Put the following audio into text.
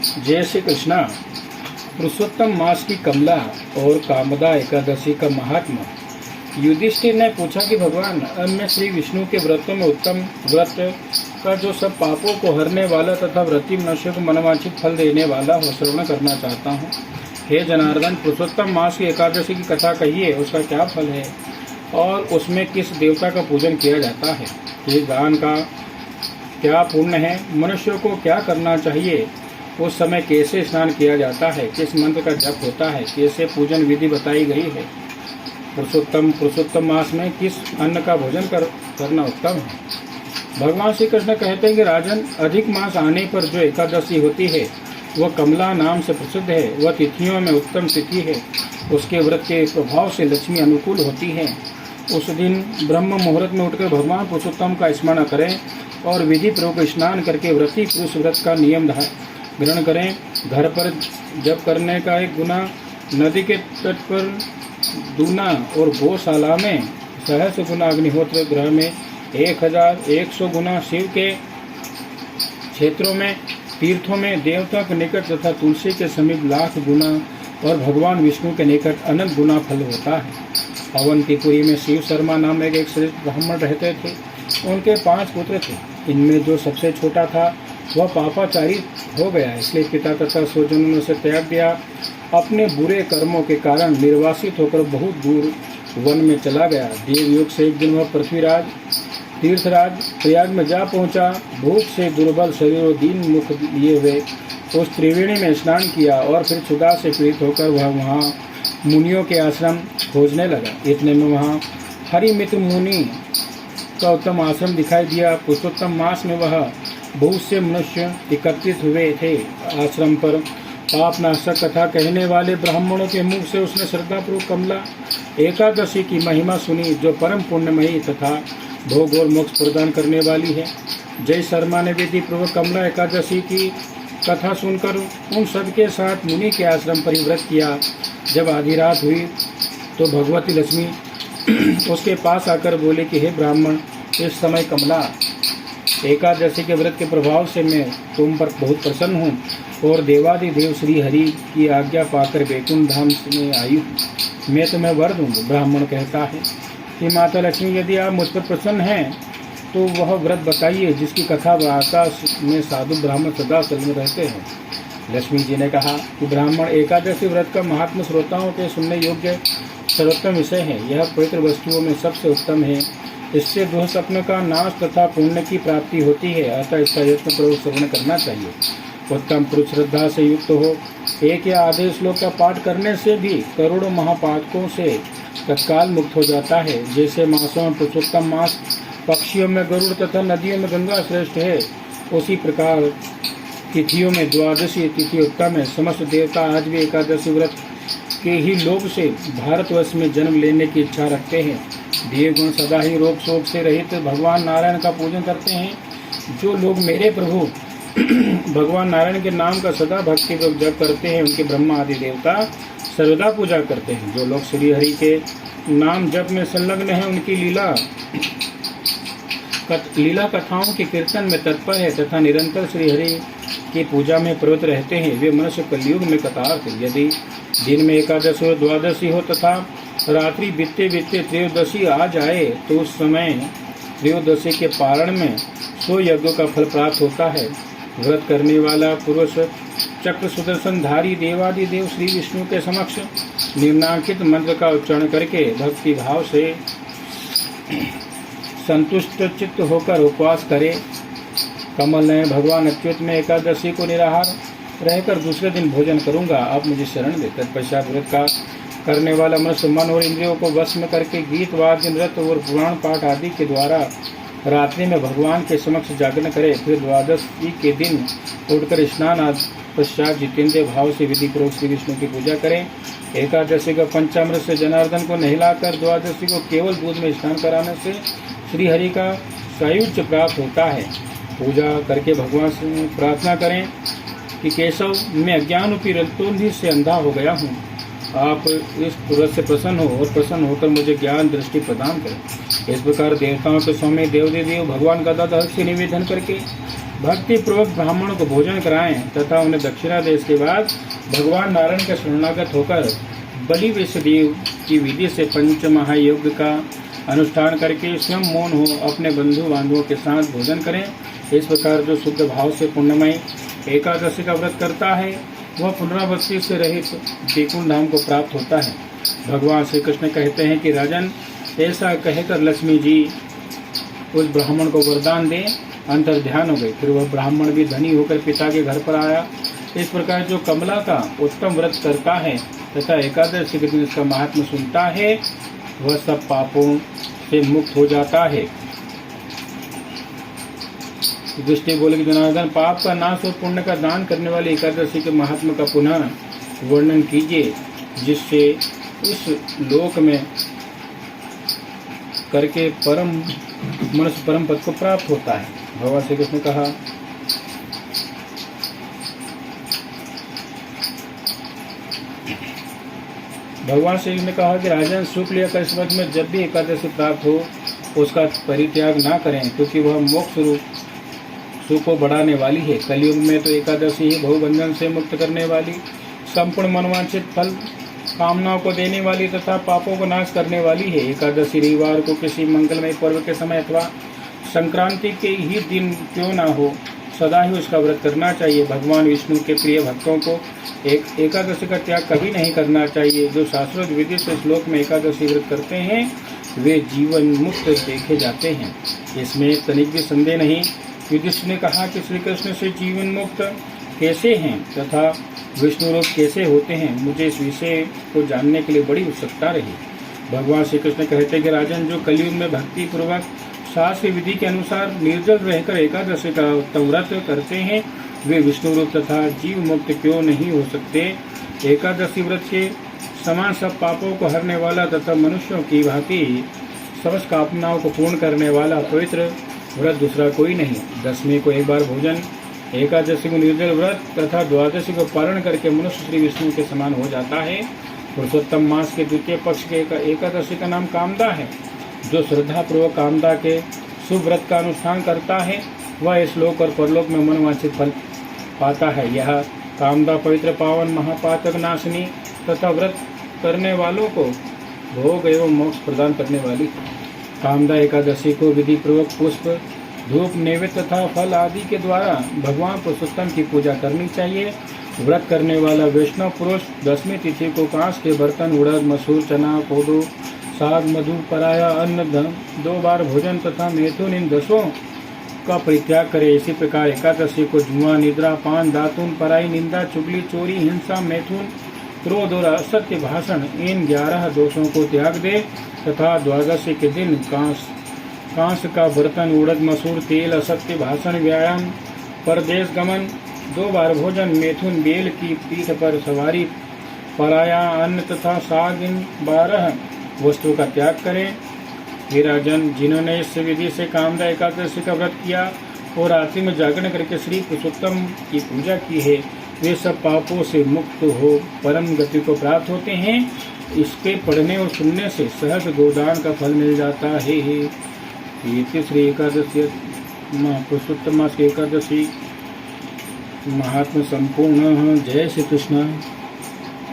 जय श्री कृष्णा। पुरुषोत्तम मास की कमला और कामदा एकादशी का महात्मा। युधिष्ठिर ने पूछा कि भगवान, अब मैं श्री विष्णु के व्रतों में उत्तम व्रत का जो सब पापों को हरने वाला तथा व्रती मनुष्य को मनवांछित फल देने वाला हो श्रवण करना चाहता हूँ। हे जनार्दन, पुरुषोत्तम मास की एकादशी की कथा कहिए, उसका क्या फल है और उसमें किस देवता का पूजन किया जाता है? ये दान का क्या पुण्य है? मनुष्यों को क्या करना चाहिए? उस समय कैसे स्नान किया जाता है? किस मंत्र का जप होता है? कैसे पूजन विधि बताई गई है? पुरुषोत्तम मास में किस अन्न का भोजन करना उत्तम है? भगवान श्री कृष्ण कहते हैं कि राजन, अधिक मास आने पर जो एकादशी होती है वह कमला नाम से प्रसिद्ध है। वह तिथियों में उत्तम तिथि है। उसके व्रत के प्रभाव से लक्ष्मी अनुकूल होती है। उस दिन ब्रह्म मुहूर्त में उठकर भगवान पुरुषोत्तम का स्मरण करें और विधि पूर्वक स्नान करके व्रती पुरुष व्रत का नियम ग्रहण करें। घर पर जप करने का 1 गुना, नदी के तट पर दूना और गौशाला में 100 गुना, अग्निहोत्र ग्रह में 1100 गुना, शिव के क्षेत्रों में तीर्थों में देवता के निकट तथा तुलसी के समीप 1,00,000 गुना और भगवान विष्णु के निकट अनंत गुना फल होता है। अवंतीपुरी में शिव शर्मा नाम एक श्रेष्ठ ब्राह्मण रहते थे। उनके 5 पुत्र थे। इनमें जो सबसे छोटा था वह पापाचारी हो गया, इसलिए पिता तथा स्वजनों ने उसे त्याग दिया। अपने बुरे कर्मों के कारण निर्वासित होकर बहुत दूर वन में चला गया। देवयोग से एक दिन वह पृथ्वीराज तीर्थराज प्रयाग में जा पहुंचा। भूख से दुर्बल शरीर और दीन मुख लिए हुए उस त्रिवेणी में स्नान किया और फिर क्षुधा से पीड़ित होकर वह वहाँ मुनियों के आश्रम खोजने लगा। इतने में वहाँ हरिमित्र मुनि का उत्तम आश्रम दिखाई दिया। पुरुषोत्तम मास में वह बहुत से मनुष्य एकत्रित हुए थे। आश्रम पर पापनाशक कथा कहने वाले ब्राह्मणों के मुख से उसने श्रद्धापूर्वक कमला एकादशी की महिमा सुनी, जो परम पुण्यमयी तथा भोग और मोक्ष प्रदान करने वाली है। जय शर्मा ने विधि पूर्वक कमला एकादशी की कथा सुनकर उन सबके साथ मुनि के आश्रम पर ही व्रत किया। जब आधी रात हुई तो भगवती लक्ष्मी उसके पास आकर बोले कि हे ब्राह्मण, इस समय कमला एकादशी के व्रत के प्रभाव से मैं तुम पर बहुत प्रसन्न हूँ और देवादिदेव श्री हरि की आज्ञा पाकर वैकुंठ धाम में आई हूँ। मैं तुम्हें वर दूँगा। ब्राह्मण कहता है कि माता लक्ष्मी, यदि आप मुझ पर प्रसन्न हैं तो वह व्रत बताइए जिसकी कथा आकाश में साधु ब्राह्मण सदा चलते रहते हैं। लक्ष्मी जी ने कहा कि ब्राह्मण, एकादशी व्रत का महात्मा श्रोताओं के सुनने योग्य सर्वोत्तम विषय है। यह पवित्र वस्तुओं में सबसे उत्तम है। इससे दुःस्वप्न का नाश तथा पुण्य की प्राप्ति होती है। अतः इसका यत्नपूर्वक श्रवण करना चाहिए। उत्तम पुरुष श्रद्धा से युक्त हो। एक या आधे श्लोक का पाठ करने से भी करोड़ों महापातकों से तत्काल मुक्त हो जाता है। जैसे मासों में पुरुषोत्तम मास, पक्षियों में गरुड़ तथा नदियों में गंगा श्रेष्ठ है, उसी प्रकार तिथियों में द्वादशी तिथि उत्तम है। समस्त देवता आज भी एकादशी व्रत के ही लोभ से भारतवर्ष में जन्म लेने की इच्छा रखते हैं। देवगण सदा ही रोग शोक से रहित भगवान नारायण का पूजन करते हैं। जो लोग मेरे प्रभु भगवान नारायण के नाम का सदा भक्ति पूर्वक जप करते हैं, उनके ब्रह्मा आदि देवता सर्वदा पूजा करते हैं। जो लोग श्री हरि के नाम जप में संलग्न हैं, उनकी लीला कथाओं के कीर्तन में तत्पर है तथा निरंतर श्री हरि की पूजा में प्रवृत्त रहते हैं, वे मनुष्य कलयुग में कृतार्थ हैं। यदि दिन में एकादशी और द्वादशी हो तथा रात्रि बीतते बीतते त्रयोदशी आ जाए तो उस समय त्रयोदशी के पारण में 100 यज्ञों का फल प्राप्त होता है। व्रत करने वाला पुरुष चक्र सुदर्शनधारी देवादिदेव श्री विष्णु के समक्ष निम्नांकित मंत्र का उच्चारण करके भक्ति भाव से संतुष्ट चित्त होकर उपवास करे। कमल ने भगवान अच्युत में एकादशी को निराहार रहकर दूसरे दिन भोजन करूंगा, आप मुझे शरण दे। तत्पश्चात व्रत का करने वाला मनुष्य मन और इंद्रियों को वश में करके गीत वाद्य नृत्य और पुराण पाठ आदि के द्वारा रात्रि में भगवान के समक्ष जागरण करे। फिर द्वादशी के दिन उठकर स्नान आदि पश्चात जितेंद्रिय भाव से विधि पूर्वक श्री विष्णु की पूजा करें। एकादशी का पंचामृत से जनार्दन को नहलाकर द्वादशी को केवल दूध में स्नान कराने से श्री हरि का सायुज्य प्राप्त होता है। पूजा करके भगवान से प्रार्थना करें कि केशव, मैं अज्ञान रूपी रजोनिधि से अंधा हो गया हूँ। आप इस व्रत से प्रसन्न हो और प्रसन्न होकर मुझे ज्ञान दृष्टि प्रदान करें। इस प्रकार देवताओं के स्वामी देवादिदेव भगवान गदाधर से निवेदन करके भक्ति पूर्वक ब्राह्मणों को भोजन कराएं तथा उन्हें दक्षिणा दें। इसके बाद भगवान नारायण का शरणागत होकर बलि वैष्णदेव की विधि से पंच महायज्ञ का अनुष्ठान करके स्वयं मौन हो अपने बंधु बांधवों के साथ भोजन करें। इस प्रकार जो शुद्ध भाव से पुण्यमय एकादशी का व्रत करता है वह पुनरावृत्ति से रहित वैकुंठ धाम को प्राप्त होता है। भगवान श्री कृष्ण कहते हैं कि राजन, ऐसा कहकर लक्ष्मी जी उस ब्राह्मण को वरदान दें अंतर ध्यान हो गई। फिर वह ब्राह्मण भी धनी होकर पिता के घर पर आया। इस प्रकार जो कमला का उत्तम व्रत करता है तथा एकादशी के दिन इसका महात्म्य सुनता है वह सब पापों से मुक्त हो जाता है। दृष्टि बोले कि जनार्दन, पाप का नाश और पुण्य का दान करने वाले एकादशी के महात्म्य का पुनः वर्णन कीजिए, जिससे इस लोक में करके मनुष्य परम पद को प्राप्त होता है। भगवान श्री कृष्ण ने कहा, भगवान श्री कृष्ण ने कहा कि राजन, शुक्ल या कृष्ण पक्ष में जब भी एकादशी प्राप्त हो उसका परित्याग ना करें, क्योंकि वह मोक्ष रूप सुख को बढ़ाने वाली है। कलयुग में तो एकादशी ही बहुबंधन से मुक्त करने वाली, संपूर्ण मनवांछित फल कामनाओं को देने वाली तथा पापों को नाश करने वाली है। एकादशी रविवार को किसी मंगलमय पर्व के समय अथवा संक्रांति के ही दिन क्यों ना हो, सदा ही उसका व्रत करना चाहिए। भगवान विष्णु के प्रिय भक्तों को एकादशी का त्याग कभी नहीं करना चाहिए। जो शास्त्रोक्त विधि से श्लोक में एकादशी व्रत करते हैं वे जीवन मुक्त देखे जाते हैं, इसमें तनिक भी संदेह नहीं। युधिष्ठिर ने कहा कि श्री कृष्ण से जीवन मुक्त कैसे हैं तथा विष्णु रूप कैसे होते हैं, मुझे इस विषय को जानने के लिए बड़ी उत्सुकता रही। भगवान श्री कृष्ण कहते हैं कि राजन, जो कलयुग में भक्ति पूर्वक शास्त्र विधि के अनुसार निर्जल रहकर एकादशी का उत्तम व्रत करते हैं वे विष्णु रूप तथा जीव मुक्त क्यों नहीं हो सकते। एकादशी व्रत के समान सब पापों को हरने वाला तथा मनुष्यों की भांति समस्त कामनाओं को पूर्ण करने वाला पवित्र व्रत दूसरा कोई नहीं। दसवीं को एक बार भोजन, एकादशी को निर्जल व्रत तथा द्वादशी को पारण करके मनुष्य श्री विष्णु के समान हो जाता है। पुरुषोत्तम मास के द्वितीय पक्ष के एकादशी का नाम कामदा है। जो श्रद्धा पूर्वक कामदा के शुभ व्रत का अनुष्ठान करता है वह इस लोक और परलोक में मनवांछित फल पाता है। यह कामदा पवित्र, पावन, महापातक नाशिनी तथा व्रत करने वालों को भोग एवं मोक्ष प्रदान करने वाली। कामदा एकादशी को विधि पूर्वक पुष्प, धूप, नैवेद्य तथा फल आदि के द्वारा भगवान पुरुषोत्तम की पूजा करनी चाहिए। व्रत करने वाला वैष्णव पुरुष दसवीं तिथि को कांस के बर्तन, उड़द, मसूर, चना, कोदो, साग, मधु, पराया अन्न, 2 बार भोजन तथा मैथुन इन 10 का परित्याग करे। इसी प्रकार एकादशी को जुआ, निद्रा, पान, दातुन, पराई, निंदा, चुगली, चोरी, हिंसा, मैथुन, क्रोध और असत्य भाषण इन 11 दोषों को त्याग दे तथा द्वादशी के दिन कांस का बर्तन, उड़द, मसूर, तेल, असत्य भाषण, व्यायाम, परदेश गमन, 2 बार भोजन, मैथुन, बेल की पीठ पर सवारी, पराया अन्न तथा साग इन 12 वस्तुओं का त्याग करें। हे राजन, जिन्होंने इस विधि से कामदा एकादशी का व्रत किया और रात्रि में जागरण करके श्री पुरुषोत्तम की पूजा की है वे सब पापों से मुक्त हो परम गति को प्राप्त होते हैं। इसके पढ़ने और सुनने से सहज गोदान का फल मिल जाता है। ये तीसरी एकादशी पुरुषोत्तम मास की एकादशी महात्मा संपूर्ण। जय श्री कृष्ण।